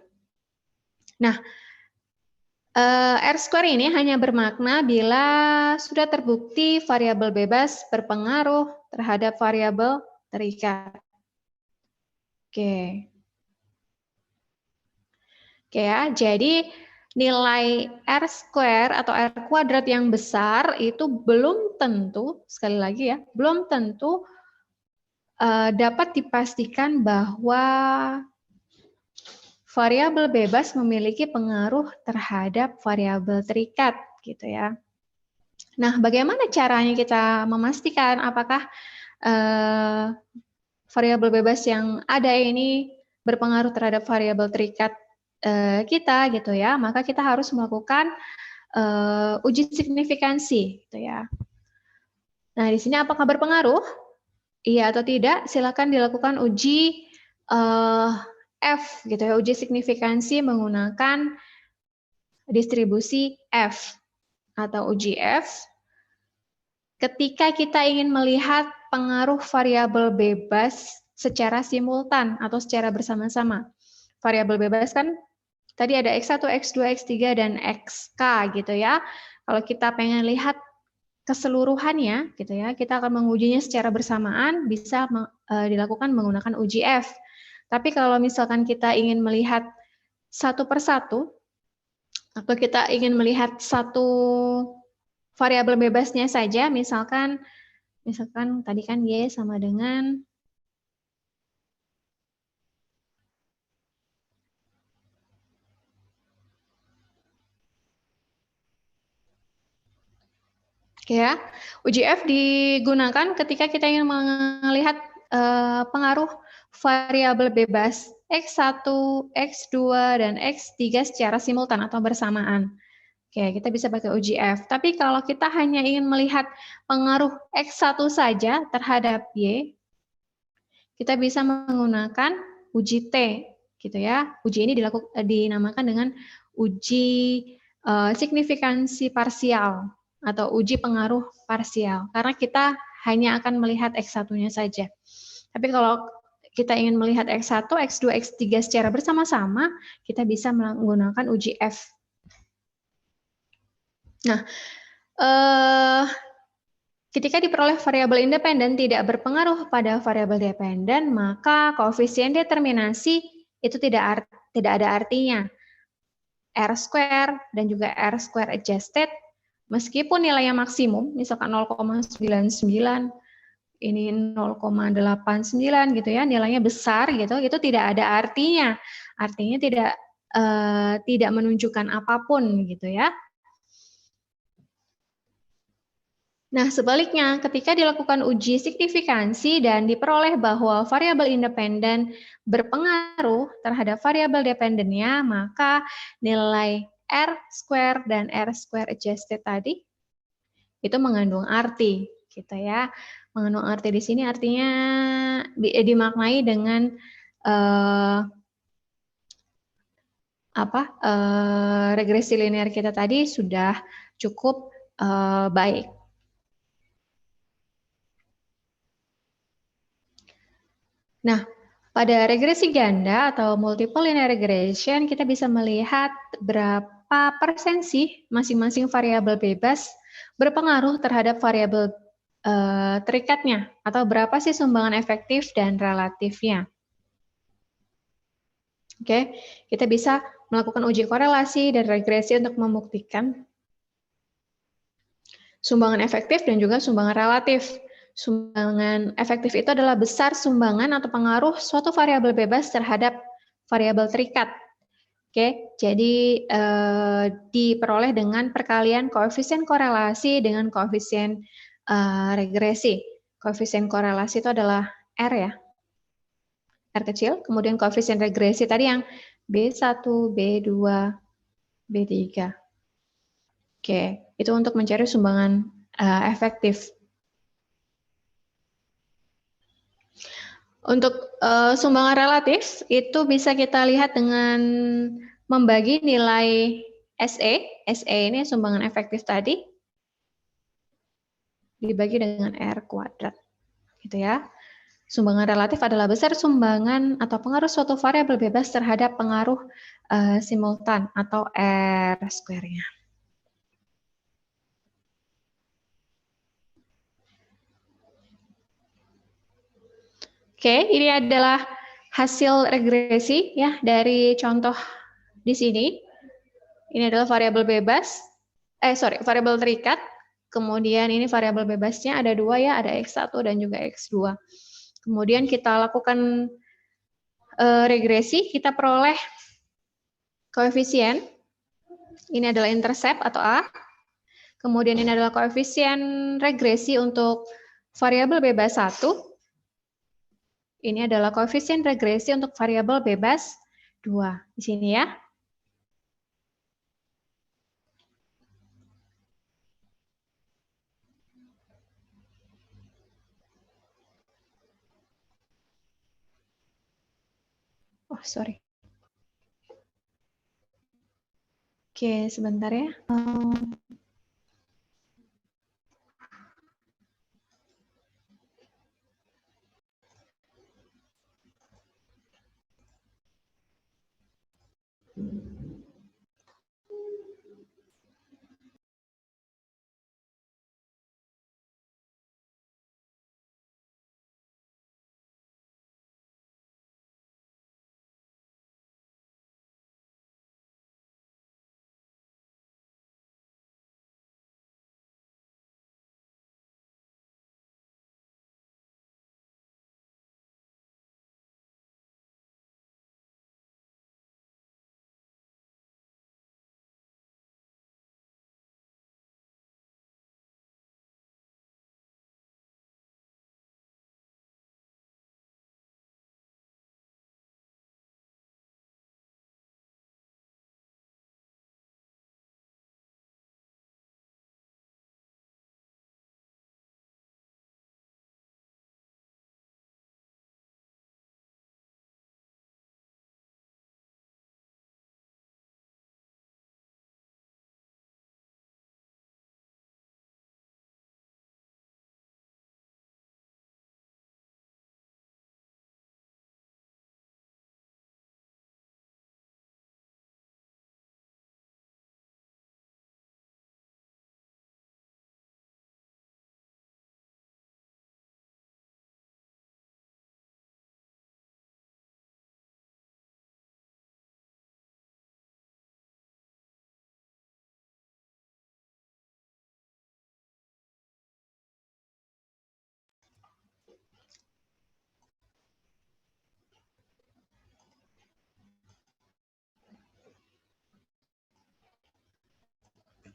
Nah, R² ini hanya bermakna bila sudah terbukti variabel bebas berpengaruh terhadap variabel terikat. Oke ya, jadi nilai R² atau R² yang besar itu belum tentu, sekali lagi ya, belum tentu dapat dipastikan bahwa variabel bebas memiliki pengaruh terhadap variabel terikat, gitu ya. Nah, bagaimana caranya kita memastikan apakah variabel bebas yang ada ini berpengaruh terhadap variabel terikat kita, gitu ya? Maka kita harus melakukan uji signifikansi, gitu ya. Nah, di sini apakah berpengaruh? Iya atau tidak? Silakan dilakukan uji F gitu ya, uji signifikansi menggunakan distribusi F atau uji F ketika kita ingin melihat pengaruh variabel bebas secara simultan atau secara bersama-sama. Variabel bebas kan tadi ada X1, X2, X3 dan XK gitu ya. Kalau kita pengen lihat keseluruhannya gitu ya, kita akan mengujinya secara bersamaan, bisa dilakukan menggunakan uji F. Tapi kalau misalkan kita ingin melihat satu persatu, atau kita ingin melihat satu variabel bebasnya saja, misalkan tadi kan Y sama dengan ya, uji F digunakan ketika kita ingin melihat pengaruh variabel bebas X1, X2, dan X3 secara simultan atau bersamaan. Oke, kita bisa pakai uji F. Tapi kalau kita hanya ingin melihat pengaruh X1 saja terhadap Y, kita bisa menggunakan uji T, gitu ya. Uji ini dinamakan dengan uji signifikansi parsial atau uji pengaruh parsial, karena kita hanya akan melihat X1-nya saja. Tapi kalau kita ingin melihat X1, X2, X3 secara bersama-sama, kita bisa menggunakan uji F. Nah, ketika diperoleh variabel independen tidak berpengaruh pada variabel dependen, maka koefisien determinasi itu tidak ada artinya. R² dan juga R² adjusted, meskipun nilainya maksimum, misalkan 0,99, ini 0,89 gitu ya, nilainya besar gitu, itu tidak ada artinya. Artinya tidak menunjukkan apapun gitu ya. Nah, sebaliknya, ketika dilakukan uji signifikansi dan diperoleh bahwa variabel independen berpengaruh terhadap variabel dependennya, maka nilai R square dan R square adjusted tadi itu mengandung arti, gitu ya. Mengandung arti di sini artinya dimaknai dengan regresi linear kita tadi sudah cukup baik. Nah, pada regresi ganda atau multiple linear regression, kita bisa melihat berapa persen sih masing-masing variabel bebas berpengaruh terhadap variabel terikatnya, atau berapa sih sumbangan efektif dan relatifnya. Oke, kita bisa melakukan uji korelasi dan regresi untuk membuktikan sumbangan efektif dan juga sumbangan relatif. Sumbangan efektif itu adalah besar sumbangan atau pengaruh suatu variabel bebas terhadap variabel terikat. Oke, jadi diperoleh dengan perkalian koefisien korelasi dengan koefisien regresi. Koefisien korelasi itu adalah R ya, R kecil, kemudian koefisien regresi tadi yang B1, B2, B3. Oke, itu untuk mencari sumbangan efektif. Untuk sumbangan relatif, itu bisa kita lihat dengan membagi nilai SE. SE ini sumbangan efektif tadi, dibagi dengan R kuadrat. Gitu ya. Sumbangan relatif adalah besar sumbangan atau pengaruh suatu variabel bebas terhadap pengaruh simultan atau R square-nya. Oke, ini adalah hasil regresi ya dari contoh di sini. Ini adalah variabel bebas, variabel terikat. Kemudian ini variabel bebasnya ada dua ya, ada X1 dan juga X2. Kemudian kita lakukan regresi, kita peroleh koefisien. Ini adalah intercept atau A. Kemudian ini adalah koefisien regresi untuk variabel bebas 1. Ini adalah koefisien regresi untuk variabel bebas 2. Di sini ya. Oh, sorry. Oke, sebentar ya.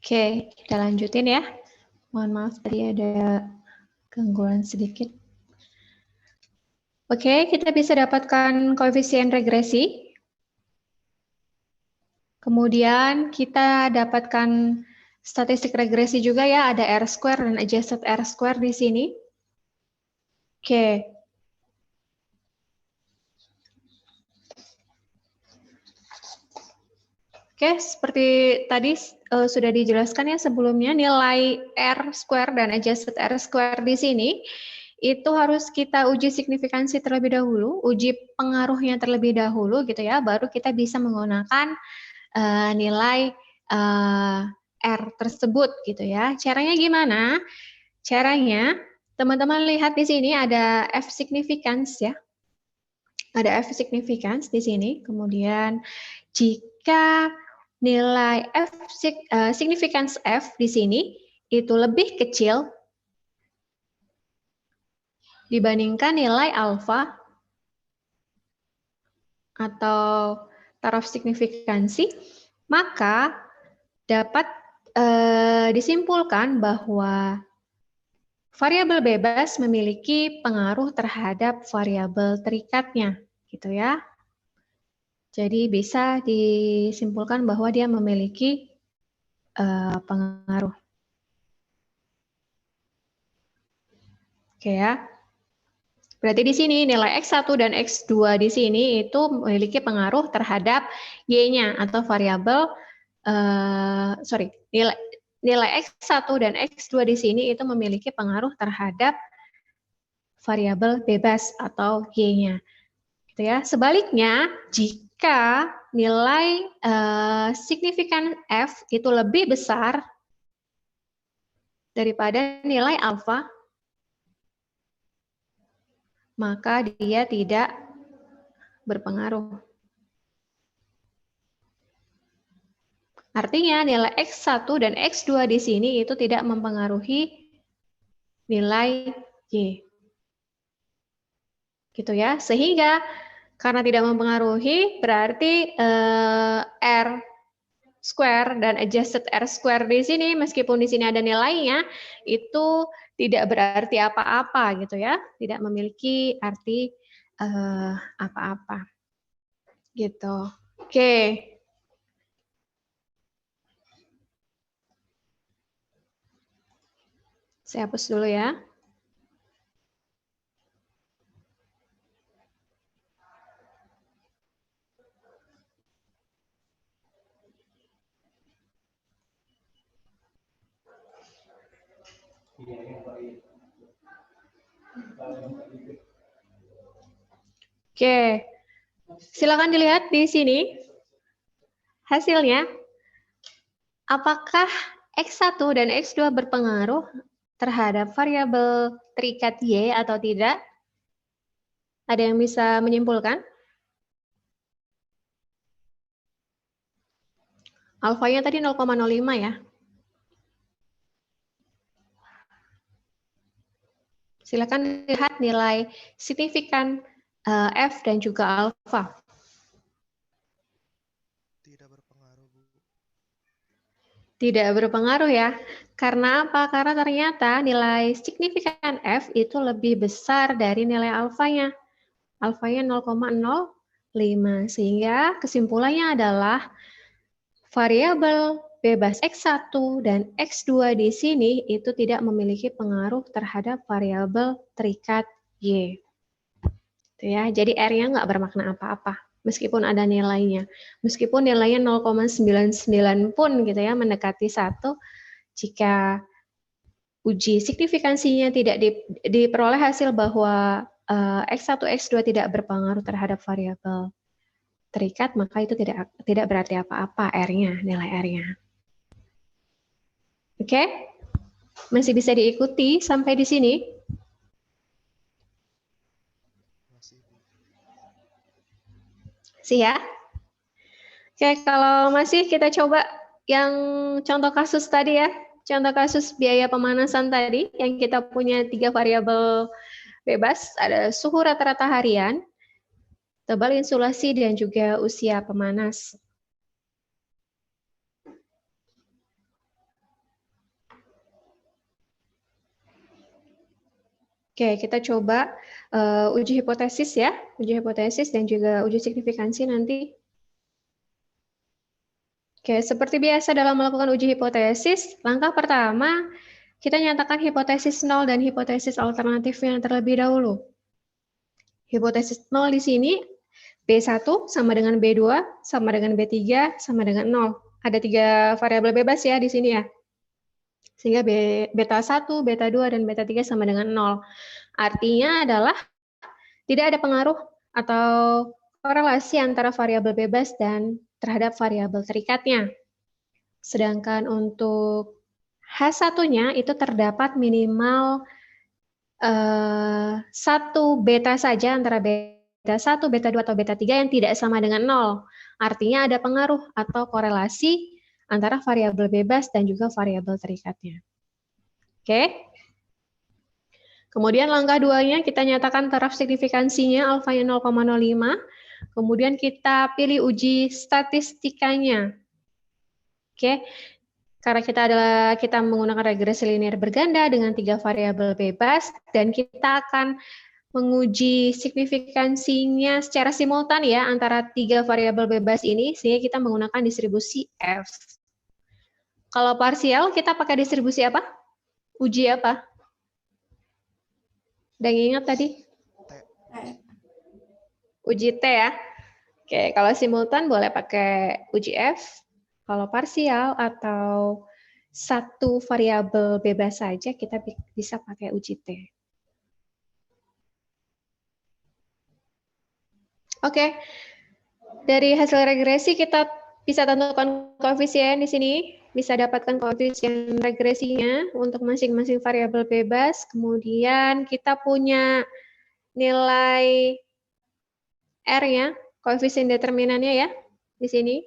Oke, kita lanjutin ya. Mohon maaf tadi ada gangguan sedikit. Oke, kita bisa dapatkan koefisien regresi. Kemudian kita dapatkan statistik regresi juga ya, ada R-square dan adjusted R-square di sini. Oke. Oke, seperti tadi sudah dijelaskan ya sebelumnya, nilai R-square dan adjusted R-square di sini itu harus kita uji signifikansi terlebih dahulu, uji pengaruhnya terlebih dahulu gitu ya, baru kita bisa menggunakan nilai R tersebut gitu ya. Caranya gimana? Caranya teman-teman lihat di sini ada F significance ya. Ada F significance di sini. Kemudian jika nilai F significance F di sini itu lebih kecil dibandingkan nilai alfa atau taraf signifikansi, maka dapat disimpulkan bahwa variabel bebas memiliki pengaruh terhadap variabel terikatnya, gitu ya. Jadi bisa disimpulkan bahwa dia memiliki pengaruh. Oke ya. Berarti di sini nilai X1 dan X2 di sini itu memiliki pengaruh terhadap Y-nya atau variabel nilai X1 dan X2 di sini itu memiliki pengaruh terhadap variabel bebas atau Y-nya. Gitu ya. Sebaliknya, jika nilai signifikan F itu lebih besar daripada nilai alfa, maka dia tidak berpengaruh. Artinya nilai X1 dan X2 di sini itu tidak mempengaruhi nilai Y. Gitu ya. Sehingga karena tidak mempengaruhi, berarti R square dan adjusted R square di sini, meskipun di sini ada nilainya, itu tidak berarti apa-apa gitu ya, tidak memiliki arti apa-apa. Gitu. Oke. Saya hapus dulu ya. Oke, silakan dilihat di sini hasilnya. Apakah X1 dan X2 berpengaruh terhadap variabel terikat Y atau tidak? Ada yang bisa menyimpulkan? Alfanya tadi 0,05 ya. Silakan lihat nilai signifikan F dan juga alfa. Tidak berpengaruh, Bu. Tidak berpengaruh ya. Karena apa? Karena ternyata nilai signifikan F itu lebih besar dari nilai alfanya. Alfanya 0,05. Sehingga kesimpulannya adalah variabel bebas X1 dan X2 di sini itu tidak memiliki pengaruh terhadap variabel terikat Y. Itu ya, jadi R-nya nggak bermakna apa-apa, meskipun ada nilainya. Meskipun nilainya 0,99 pun gitu ya, mendekati 1, jika uji signifikansinya tidak diperoleh hasil bahwa X1, X2 tidak berpengaruh terhadap variabel terikat, maka itu tidak berarti apa-apa R-nya, nilai R-nya. Oke? Masih bisa diikuti sampai di sini? Masih, Bu. Sih ya? Oke, kalau masih kita coba yang contoh kasus tadi ya. Contoh kasus biaya pemanasan tadi, yang kita punya 3 variabel bebas, ada suhu rata-rata harian, tebal insulasi, dan juga usia pemanas. Oke, kita coba uji hipotesis ya, uji hipotesis dan juga uji signifikansi nanti. Oke, seperti biasa dalam melakukan uji hipotesis, langkah pertama kita nyatakan hipotesis nol dan hipotesis alternatifnya terlebih dahulu. Hipotesis nol di sini B1 sama dengan B2 sama dengan B3 sama dengan 0. Ada 3 variabel bebas ya di sini ya. Sehingga beta 1, beta 2 dan beta 3 sama dengan 0. Artinya adalah tidak ada pengaruh atau korelasi antara variabel bebas dan terhadap variabel terikatnya. Sedangkan untuk H1-nya itu terdapat minimal 1 beta saja antara beta 1, beta 2, atau beta 3 yang tidak sama dengan 0. Artinya ada pengaruh atau korelasi antara variabel bebas dan juga variabel terikatnya. Oke. Kemudian langkah 2-nya kita nyatakan taraf signifikansinya alfanya 0,05. Kemudian kita pilih uji statistikanya. Oke. Karena kita menggunakan regresi linear berganda dengan 3 variabel bebas dan kita akan menguji signifikansinya secara simultan ya antara 3 variabel bebas ini sehingga kita menggunakan distribusi F. Kalau parsial kita pakai distribusi apa? Uji apa? Udah ingat tadi? Uji T ya. Oke, kalau simultan boleh pakai uji F. Kalau parsial atau 1 variabel bebas saja kita bisa pakai uji T. Oke. Dari hasil regresi kita bisa tentukan koefisien di sini. Bisa dapatkan koefisien regresinya untuk masing-masing variabel bebas. Kemudian kita punya nilai R-nya, koefisien determinannya ya, di sini.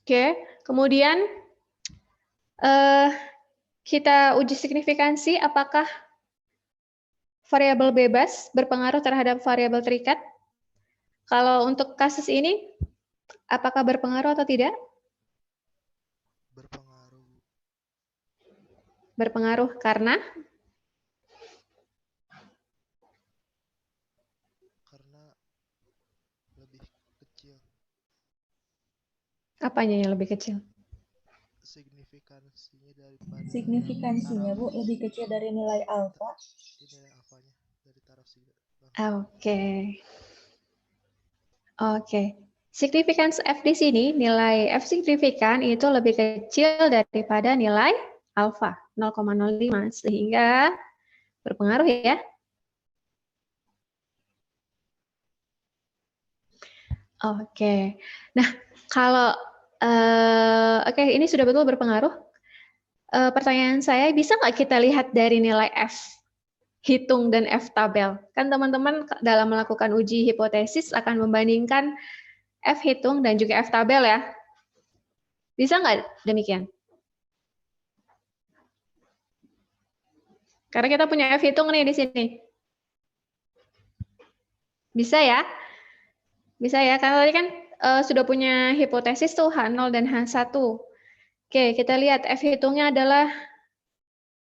Oke, kemudian kita uji signifikansi apakah variabel bebas berpengaruh terhadap variabel terikat. Kalau untuk kasus ini, apakah berpengaruh atau tidak? Berpengaruh, Bu. Berpengaruh karena? Karena lebih kecil. Apanya yang lebih kecil? Signifikansinya daripada Signifikansinya, Bu, lebih kecil dari nilai alfa. nilai alfanya dari taraf Oke. Oke. Signifikans F di sini, nilai F signifikan itu lebih kecil daripada nilai alfa, 0,05, sehingga berpengaruh ya. Oke. Nah, kalau oke, ini sudah betul berpengaruh. Pertanyaan saya, bisa nggak kita lihat dari nilai F hitung dan F tabel? Kan teman-teman dalam melakukan uji hipotesis akan membandingkan F hitung dan juga F tabel ya. Bisa nggak demikian? Karena kita punya F hitung nih di sini. Bisa ya? Bisa ya, karena tadi kan sudah punya hipotesis tuh H0 dan H1. Oke, kita lihat F hitungnya adalah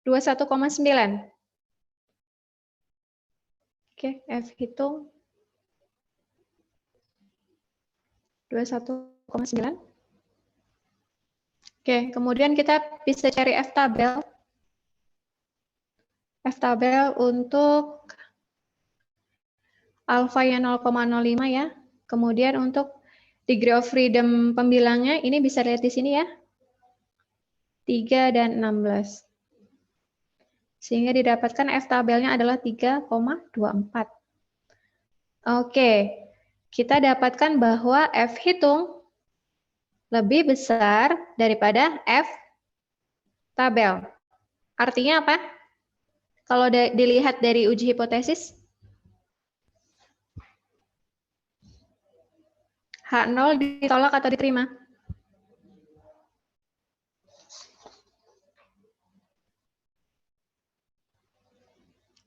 21,9. Oke, F hitung 21,9. Oke, kemudian kita bisa cari F tabel. F tabel untuk alfanya 0,05 ya. Kemudian untuk degree of freedom pembilangnya, ini bisa lihat di sini ya. 3 dan 16. Sehingga didapatkan F tabelnya adalah 3,24. Oke, kita dapatkan bahwa F hitung lebih besar daripada F tabel. Artinya apa? Kalau dilihat dari uji hipotesis, H0 ditolak atau diterima?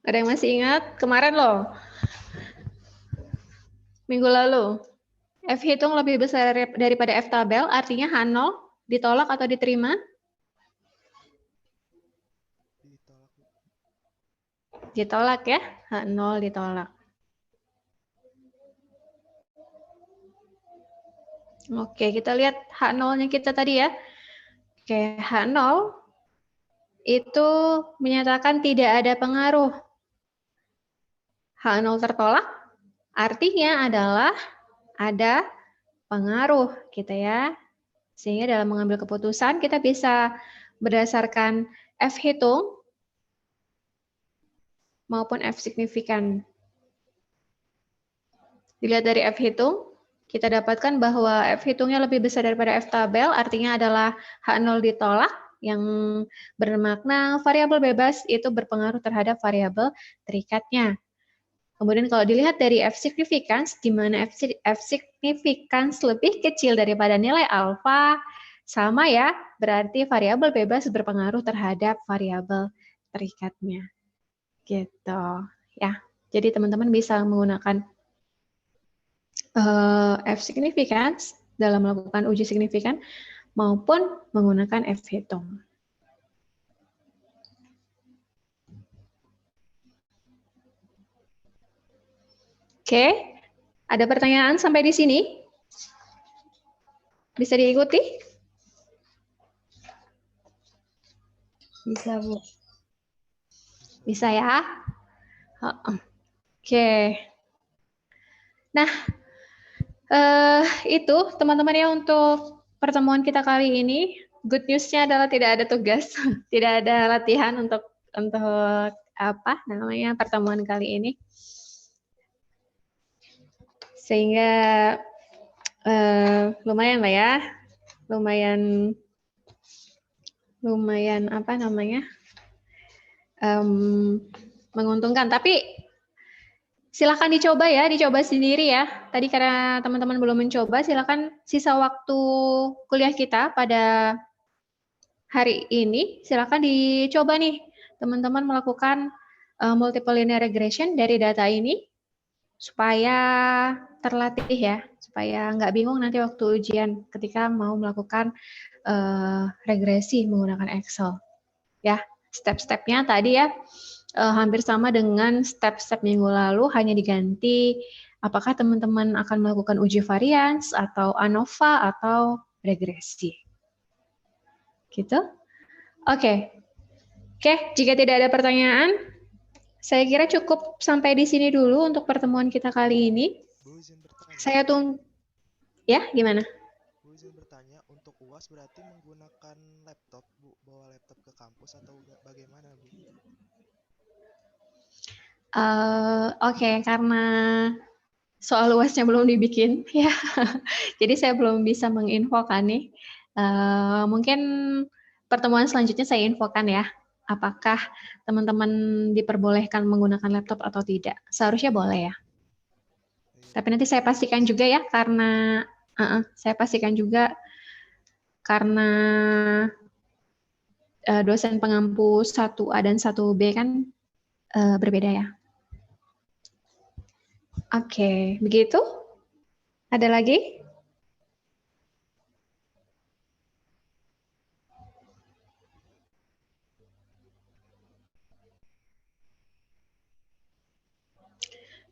Ada yang masih ingat? Kemarin loh. Minggu lalu. F hitung lebih besar daripada F tabel, artinya H0 ditolak atau diterima? ditolak ya. H0 ditolak. Oke, kita lihat H0-nya kita tadi ya. Oke, H0 itu menyatakan tidak ada pengaruh. H0 tertolak artinya adalah ada pengaruh gitu ya. Sehingga dalam mengambil keputusan kita bisa berdasarkan F hitung maupun F signifikan. Dilihat dari F hitung, kita dapatkan bahwa F hitungnya lebih besar daripada F tabel, artinya adalah H0 ditolak, yang bermakna variabel bebas itu berpengaruh terhadap variabel terikatnya. Kemudian kalau dilihat dari F significance, di mana F significance lebih kecil daripada nilai alfa, sama ya, berarti variabel bebas berpengaruh terhadap variabel terikatnya. Gitu ya. Jadi teman-teman bisa menggunakan F significance dalam melakukan uji signifikan maupun menggunakan F hitung. Oke, ada pertanyaan sampai di sini? Bisa diikuti? Bisa, Bu. Bisa ya? Oke. Nah, itu teman-teman ya untuk pertemuan kita kali ini. Good news-nya adalah tidak ada tugas, tidak ada latihan untuk apa namanya pertemuan kali ini. Sehingga lumayan lah ya, lumayan apa namanya menguntungkan. Tapi silakan dicoba ya, dicoba sendiri ya. Tadi karena teman-teman belum mencoba, silakan sisa waktu kuliah kita pada hari ini, silakan dicoba nih teman-teman melakukan multiple linear regression dari data ini supaya terlatih ya, supaya nggak bingung nanti waktu ujian ketika mau melakukan regresi menggunakan Excel. Ya, step-stepnya tadi ya hampir sama dengan step-step minggu lalu, hanya diganti apakah teman-teman akan melakukan uji varians atau ANOVA atau regresi. Gitu. Oke, jika tidak ada pertanyaan, saya kira cukup sampai di sini dulu untuk pertemuan kita kali ini. Bu, izin bertanya. Saya tunggu. Ya, gimana? Bu, izin bertanya, untuk UAS berarti menggunakan laptop, Bu? Bawa laptop ke kampus atau bagaimana, Bu? Oke, karena soal UASnya belum dibikin, ya. Jadi saya belum bisa menginfokan nih. Mungkin pertemuan selanjutnya saya infokan ya. Apakah teman-teman diperbolehkan menggunakan laptop atau tidak? Seharusnya boleh ya. Tapi nanti saya pastikan juga ya, karena saya pastikan juga karena dosen pengampu 1A dan 1B kan berbeda ya. Oke, begitu? Ada lagi?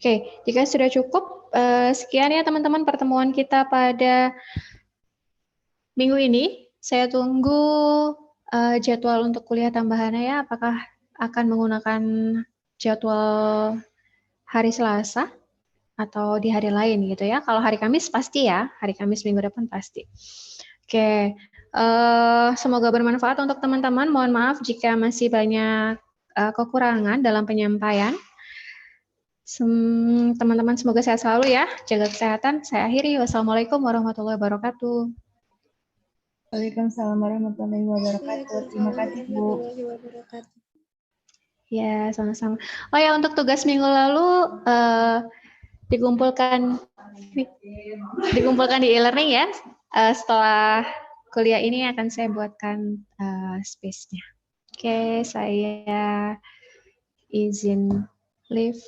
Oke, jika sudah cukup, sekian ya teman-teman pertemuan kita pada minggu ini. Saya tunggu jadwal untuk kuliah tambahannya ya, apakah akan menggunakan jadwal hari Selasa atau di hari lain gitu ya. Kalau hari Kamis pasti ya, hari Kamis minggu depan pasti. Oke, semoga bermanfaat untuk teman-teman. Mohon maaf jika masih banyak kekurangan dalam penyampaian. Teman-teman semoga sehat selalu ya, jaga kesehatan. Saya akhiri. Wassalamualaikum warahmatullahi wabarakatuh. Waalaikumsalam warahmatullahi wabarakatuh. Terima kasih, Bu. Ya, sama-sama. Oh ya, untuk tugas minggu lalu dikumpulkan di e-learning ya. Setelah kuliah ini akan saya buatkan space-nya. Oke, saya izin leave.